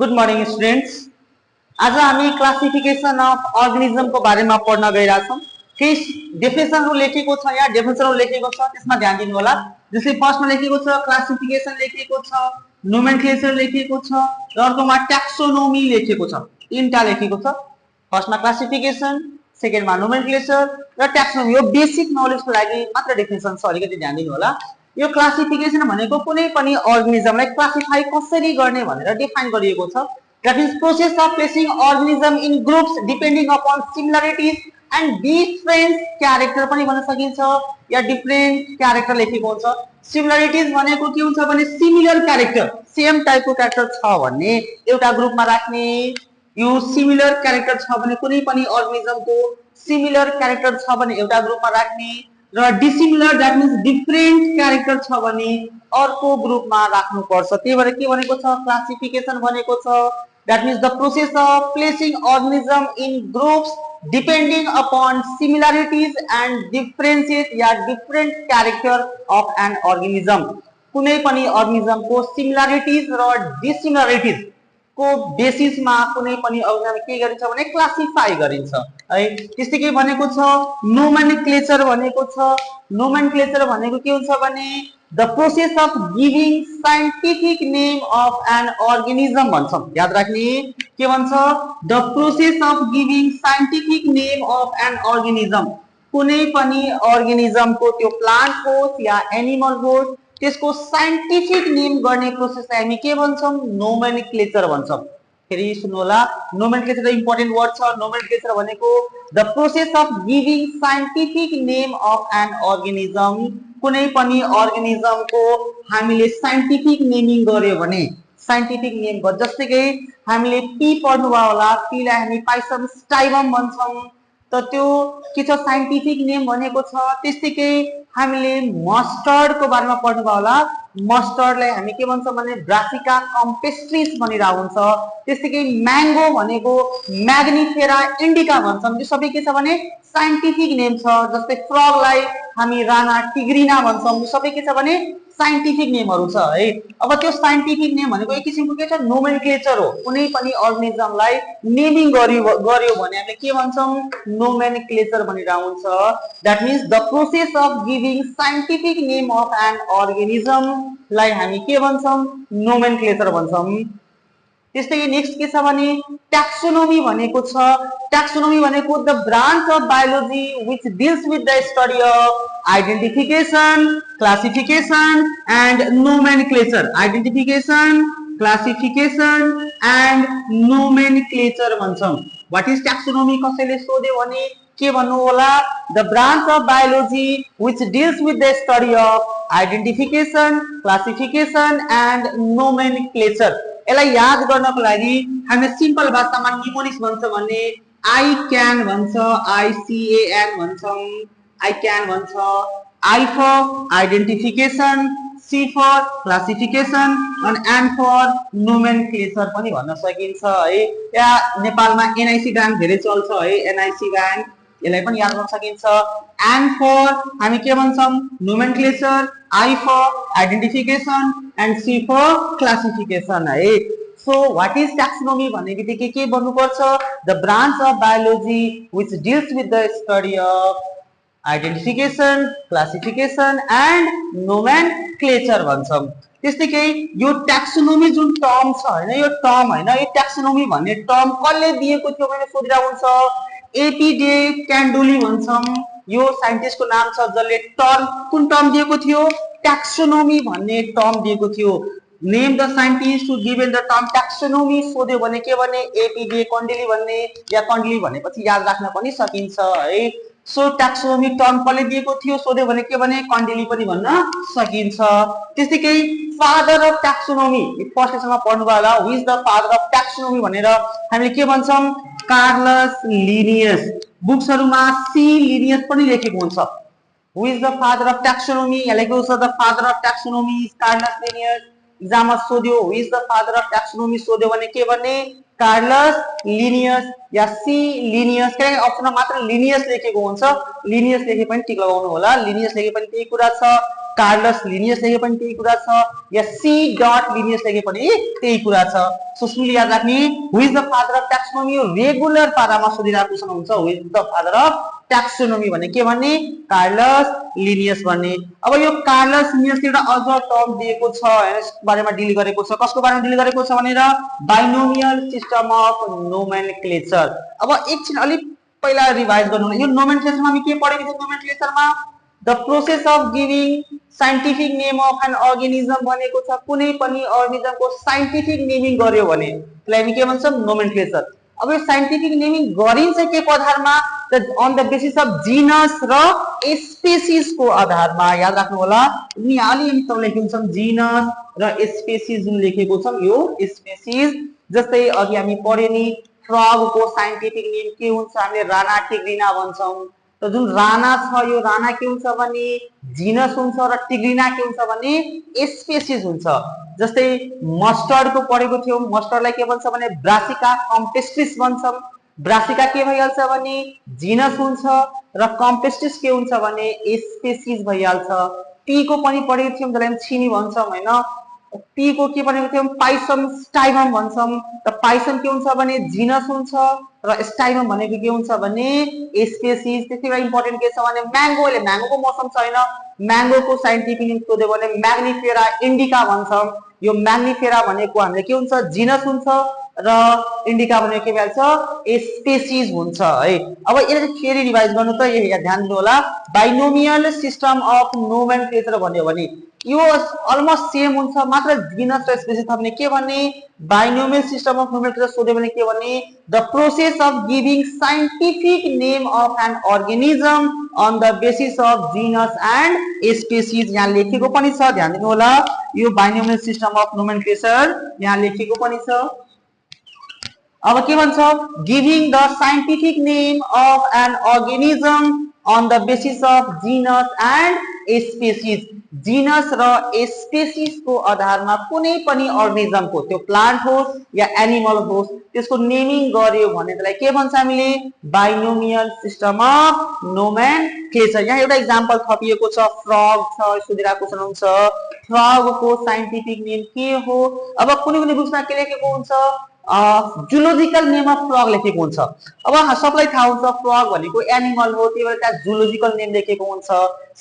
Good morning students. आज हामी classification of अर्गेनिजम को बारेमा पढ्न गइरहेछौँ। केही डेफिनेसनहरु लेखेको छ, यहाँ डेफिनेसनहरु लेखेको छ, त्यसमा ध्यान दिनु होला। जस्तै फर्स्टमा लेखेको छ क्लासिफिकेसन लेखेको छ, नोमेनक्लेचर लेखेको छ र अर्कोमा ट्याक्सोनोमी लेखेको छ। तीनटा लेखेको छ। फर्स्टमा क्लासिफिकेसन, सेकेन्डमा नोमेनक्लेचर र ट्याक्सोनोमी। यो बेसिक नलेजको लागि मात्र डेफिनेसन छ, अलिकति ध्यान दिनु होला। यो क्लासिफिकेसन भनेको कुनै पनि अर्गेनिजमलाई क्लासिफाई कसरी गर्ने भनेर डिफाइन गरिएको छ। That is process of placing organism in groups depending upon similarities and different character पनि भन्न सकिन्छ या डिफरेन्ट क्यारेक्टर लेखेको हुन्छ। सिमिलरिटीज भनेको के हुन्छ भने सिमिलर क्यारेक्टर, सेम टाइपको क्यारेक्टर छ भन्ने एउटा ग्रुपमा राख्ने। यो सिमिलर क्यारेक्टर छ भने कुनै पनि अर्गेनिजमको सिमिलर क्यारेक्टर छ भने एउटा ग्रुपमा राख्ने र dissimilar that means different character छ भने अर्को ग्रुपमा राख्नु पर्छ। त्यही भएर के भनेको छ क्लासिफिकेसन भनेको छ that means the process of placing organism in groups depending upon similarities and differences yeah different character of an organism। कुनै पनि organism को similarities र dissimilarities को बेसिसमा कुनै पनि अर्गेनिजम के गरिन्छ भने क्लासिफाई गरिन्छ है। त्यस्तै के भनेको छ नोमेनक्लेचर भनेको छ। नोमेनक्लेचर भनेको के हुन्छ भने the process of giving scientific name of an organism भन्छौं। याद राख्ने के भन्छ the process of giving scientific name of an organism। कुनै पनि अर्गेनिजम को त्यो प्लान्ट होस् या एनिमल होस् त्यसको साइन्टिफिक नेम गर्ने प्रोसेसलाई हामी के भन्छौं नोमेनक्लेचर भन्छौं। फेरि सुन्नु होला, नोमेनक्लेचर इम्पोर्टेन्ट वर्ड छ। नोमेनक्लेचर भनेको the process of giving scientific name of an organism. कुनै पनि अर्गेनिजम को हामीले साइन्टिफिक नेमिङ गर्यो भने साइन्टिफिक नेम गर्छ। जस्तै कि हामीले पी पढ्नु भयो होला, पी लाई हामी पाइसम स्टाइबम भन्छौं, त त्यो के छ साइन्टिफिक नेम भनेको छ। त्यस्तै हामीले मस्टर्ड को बारेमा पढ्नु भयो होला, मस्टर्डलाई हामी के भन्छौं भने ब्रासिका कम्पेस्ट्रिस भनेर हुन्छ। त्यस्तै म्याङ्गो भनेको म्याग्निफेरा इन्डिका भन्छौं। यो सबै के छ भने साइन्टिफिक नेम छ। जस्तै फ्रगलाई हामी राना टिग्रिना भन्छौं। यो सबै के छ भने साइन्टिफिक नेमहरु छ है। अब त्यो साइन्टिफिक नेम भनेको एक किसिमको के छ नोमेनक्लेचर हो। कुनै पनि अर्गेनिजमलाई नेमिङ गर्यो भने हामीले के भन्छौं नोमेनक्लेचर भनेर हुन्छ। That means the process of giving scientific name of an organism लाई हामी के भन्छौं नोमेनक्लेचर भन्छौं। त्यस्तै नेक्स्ट के छ भने टैक्सोनोमी भनेको छ। टैक्सोनोमी भनेको the branch of biology which deals with the study of identification, classification and nomenclature. Identification, classification and nomenclature भन्छौं। व्हाट इज टैक्सोनोमी कसैले सोध्यो भने के भन्नु होला the branch of biology which deals with the study of identification, classification and nomenclature. यसलाई याद गर्नको लागि हामी सिम्पल भाषामा निमोनिक्स भन्छ भने आई क्यान भन्छ, आई सी ए एन भन्छौं, आई क्यान भन्छ। I for identification, C for classification and N for nomenclature पनि भन्न सकिन्छ है। या नेपालमा एनआईसी ब्याङ्क धेरै चल्छ है, एनआईसी ब्याङ्क यसलाई पनि याद गर्न सकिन्छ। एन फर हामी के भन्छौं nomenclature, I for identification and C for classification है। सो व्हाट इज टैक्सोनोमी भन्ने बित्तिकै के भन्नु पर्छ the branch of biology which deals with the study of identification, classification and nomenclature भन्छौं। त्यस्तै यो टैक्सोनोमी जुन टर्म छ हैन, यो टर्म हैन, यो टैक्सोनोमी भन्ने टर्म कसले दिएको थियो भने सोधिरा हुन्छ एपी डे क्यान्डोली भन्छौं। यो साइन्टिस्टको नाम छ जसले टर्म कुन टर्म दिएको थियो टैक्सोनोमी भन्ने टर्म दिएको थियो। Name the scientist who given the term taxonomy सोध्यो भने के भने एपी डे कन्डेली भन्ने या कन्डेली भनेपछि याद राख्न पनि सकिन्छ है। सो टैक्सोनोमी टर्म कसले दिएको थियो सोध्यो भने के भने कन्डेली पनि भन्न सकिन्छ। त्यस्तै फादर अफ टैक्सोनोमी फर्स्ट लेसनमा पढ्नु भयो होला who is the father of taxonomy भनेर हामीले के भन्छौं कार्लस लिनियस। बुक्सहरुमा सी लिनियस पनि लेखेको हुन्छ। Who is the father of taxonomy यहाँ लेखेको छ the father of taxonomy is Carolus Linnaeus. एग्जाममा सोध्यो who is the father of taxonomy सोध्यो भने के भन्ने कार्लस लिनियस या सी लिनियस। किनकि अप्सनमा मात्र लिनियस लेखेको हुन्छ, लिनियस लेखे पनि टिक लगाउनु होला। लिनियस लेखे पनि त्यही कुरा छ। कार्लस लिनियस लेखे पनि त्यही कुरा छ, या सी डट लिनियस लेखे पनि त्यही कुरा छ। सो स्मिल याद राख्ने, who is the father of taxonomy, यो रेगुलर पारामा सोधिरहेको क्वेशन हुन्छ, who is the father of taxonomy भने के भन्ने, कार्लस लिनियस भन्ने। अब यो कार्लस लिनियसले एउटा अझ टर्म दिएको छ हैन, यसको बारेमा डिल गरेको छ, कसको बारेमा डिल गरेको छ भनेर, बाइनोमियल सिस्टम अफ नोमेनक्लेचर। अब एकछिन अलि पहिला रिवाइज गर्नु, यो नोमेनक्लेचरमा हामी के पढेको थियौँ, नोमेनक्लेचरमा the process of giving scientific name of an organism भनेको छ, कुनै पनि अर्गेनिजमको साइन्टिफिक नेमिङ गर्यो भने त्यसलाई हामी के भन्छौँ, नोमेनक्लेचर। अब यो साइन्टिफिक नेमिङ गरिन्छ के को आधारमा, on the basis of genus र स्पेसिस को आधारमा। याद राख्नु होला, यहाँ अलि हामी लेखेको छौँ जीनस र स्पेसिस जुन लेखेको छौँ, यो स्पेसिस। जस्तै अघि हामी पढ्यो नि, फ्रग को साइन्टिफिक नेम के हुन्छ, हामीले राना टिग्रिना भन्छौँ। त जुन राना छ, यो राना के हुन्छ भने जीनस हुन्छ, र टिग्रिना के हुन्छ भने स्पेसिस हुन्छ। जस्तै मस्टर्ड को पढेको थियौं, मस्टर्डलाई के भन्छ भने ब्रासिका कम्पेस्ट्रिस भन्छौं। ब्रासिका के भइहाल्छ भने जीनस हुन्छ, र कम्पेस्ट्रिस के हुन्छ भने स्पेसिस भइहाल्छ। टी को पनि पढेको थियौं, जसलाई छिनी भन्छौं हैन। टी को के भनेको थियौं, पाइसम स्टाइमम भन्छौं। त पाइसम के हुन्छ भने जीनस हुन्छ, र स्टाइमम भनेको के हुन्छ भने स्पेसिस। त्यसैले इम्पोर्टेन्ट के छ भने म्याङ्गो, म्याङ्गोको मौसम छ हैन, म्याङ्गोको साइन्टिफिक नेम सोध्यो भने म्याग्निफेरा इन्डिका भन्छौं। यो म्याग्निफेरा भनेको हामीले के हुन्छ, जीनस हुन्छ, र इन्डिका भनेको के भइहाल्छ, स्पेसिस हुन्छ है। अब यसलाई फेरि रिवाइज गर्नु त, यो ध्यान दिनु होला, बाइनोमियल सिस्टम अफ नोमेनक्लेचर भन्यो भने यो अलमोस्ट सेम हुन्छ, मात्र जीनस र स्पेसिस थप्ने के भन्ने, बाइनोमियल सिस्टम अफ नोमेनक्लेचर सोध्यो भने के भन्ने, the process of giving scientific name of an organism on the basis of genus and species. यहाँ लेखेको पनि छ, ध्यान दिनु होला, यो बाइनोमियल सिस्टम अफ नोमेनक्लेचर यहाँ लेखेको पनि छ। अब के भन्छ, giving the scientific name of an organism on the basis of genus and species. Genus र स्पेसिस को आधारमा कुनै पनि अर्गेनिजम को, त्यो प्लान्ट होस् या एनिमल होस्, त्यसको नेमिङ गर्यो भने त्यसलाई के भन्छ हामीले, बाइनोमियल सिस्टम अफ नोमेनक्लेचर। यहाँ एउटा एक्जाम्पल थपिएको छ, फ्रग छ, सोधिरहेको क्वेशन हुन्छ, फ्रग को साइन्टिफिक नेम के हो। अब कुनै कुनै बुक्समा के लेखेको हुन्छ, जुलोजिकल नेम अफ फ्रग लेखेको हुन्छ। अब सबलाई थाहा हुन्छ फ्रग भनेको एनिमल हो, त्यही भएर त्यहाँ जुलोजिकल नेम लेखेको हुन्छ।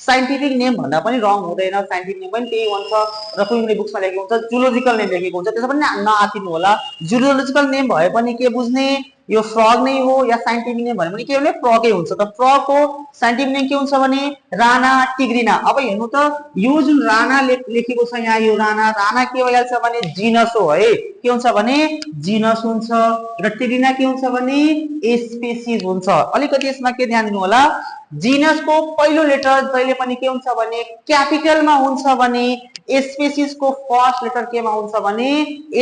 साइन्टिफिक नेम भन्दा पनि रङ हुँदैन, साइन्टिफिक नेम पनि त्यही हुन्छ, र कुनै कुनै बुक्समा लेखेको हुन्छ जुलोजिकल नेम लेखेको हुन्छ। त्यसो पनि नआतिनु होला, जुलोजिकल नेम भए पनि के बुझ्ने, यो फ्रग नै हो, या साइन्टिफिक नेम भने पनि के भने फ्रगै हुन्छ। त फ्रग को साइन्टिफिक नेम के हुन्छ भने राना टिग्रिना। अब हेर्नु त, यो जुन राना लेखेको छ यहाँ, यो राना, राना के भइहाल्छ भने जीनस हो है, के हुन्छ भने जीनस हुन्छ, र टिग्रिना के हुन्छ भने स्पेसिस हुन्छ। अलिकति यसमा के ध्यान दिनु होला, जीनस को पहिलो लेटर जहिले पनि के हुन्छ भने क्यापिटलमा हुन्छ भने स्पेसिस को फर्स्ट लेटर केमा हुन्छ भने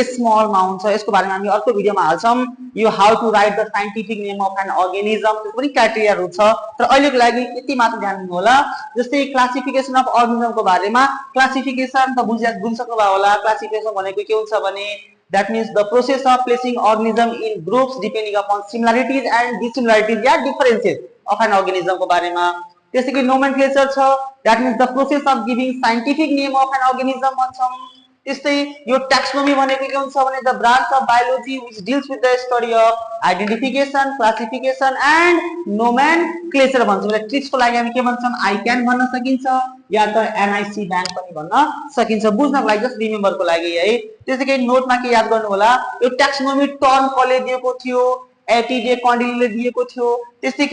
स्मलमा हुन्छ। यसको बारेमा हामी अर्को भिडियोमा हाल्छौं, यो how to write the scientific name of an organism, त्यसको पनि क्राइटेरियाहरु छ। तर अहिलेको लागि यति मात्र ध्यान दिनु होला। जस्तै क्लासिफिकेसन अफ अर्गेनिजमको बारेमा, क्लासिफिकेसन त बुझिसक्नु भयो होला। क्लासिफिकेसन भनेको के हुन्छ भने that means the process of placing organism in groups depending upon similarities and dissimilarities yeah differences of an organism को बारेमा। त्यसैगरी nomenclature छ, that means the process of giving scientific name of an organism भन्छौं। त्यस्तै यो taxonomy भनेको के हुन्छ भने the branch of biology which deals with the study of identification, classification and nomenclature भन्छौं। ट्रिक्स को लागि हामी के भन्छौं, ICAN भन्न सकिन्छ या त NIC बैंक पनि भन्न सकिन्छ, बुझ्नको लागि, जस्ट रिमेम्बर को लागि है। त्यसैगरी नोटमा के याद गर्नु होला, यो taxonomy टर्म कसले दिएको थियो, एटीजे कन्डिलीले दिएको थियो। त्यस्तै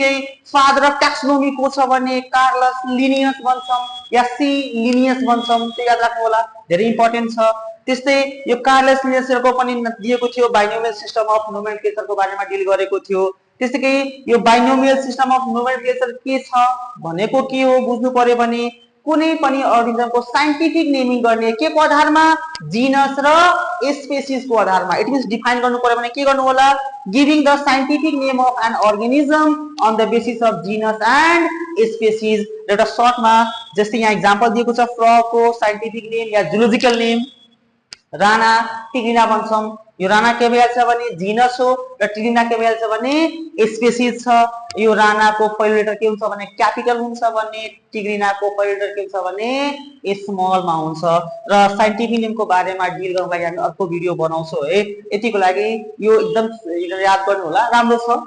फादर अफ टैक्सोनॉमी को छ भने कार्लस लिनियस भन्छौं या सी लिनियस भन्छौं, त्यो याद राख्नु होला, धेरै इम्पोर्टेन्ट छ। त्यस्तै यो कार्लस लिनियसको पनि दिएको थियो, बाइनोमियल सिस्टम अफ नोमेनक्लेचर को बारेमा डिल गरेको थियो। त्यस्तै यो बाइनोमियल सिस्टम अफ नोमेनक्लेचर के छ भनेको के हो बुझ्नु पर्यो भने कुनै पनि अर्गेनिजम को साइन्टिफिक नेमिङ गर्ने के को आधारमा, जीनस र स्पेसिस को आधारमा। इट मीन्स डिफाइन गर्नु पर्यो भने के गर्नु होला, giving the scientific name of an organism on the basis of genus and species. एउटा सर्टमा जस्तै यहाँ एक्जाम्पल दिएको छ, फ्रग को साइन्टिफिक नेम या जुलोजिकल नेम राना टिग्रिना भन्छौं। यो राणा के भइहाल्छ भने जिनस हो र टिग्रिना के भइहाल्छ भने स्पेसिस छ। यो राणाको पहिलो लेटर के हुन्छ भने क्यापिटल हुन्छ भने टिग्रिनाको पहिलो लेटर के हुन्छ भने स्मलमा हुन्छ। र साइन्टिफिक नेमको बारेमा डिल गर्नको लागि हामी अर्को भिडियो बनाउँछौँ है। यतिको लागि यो एकदम याद गर्नु होला, राम्रो छ।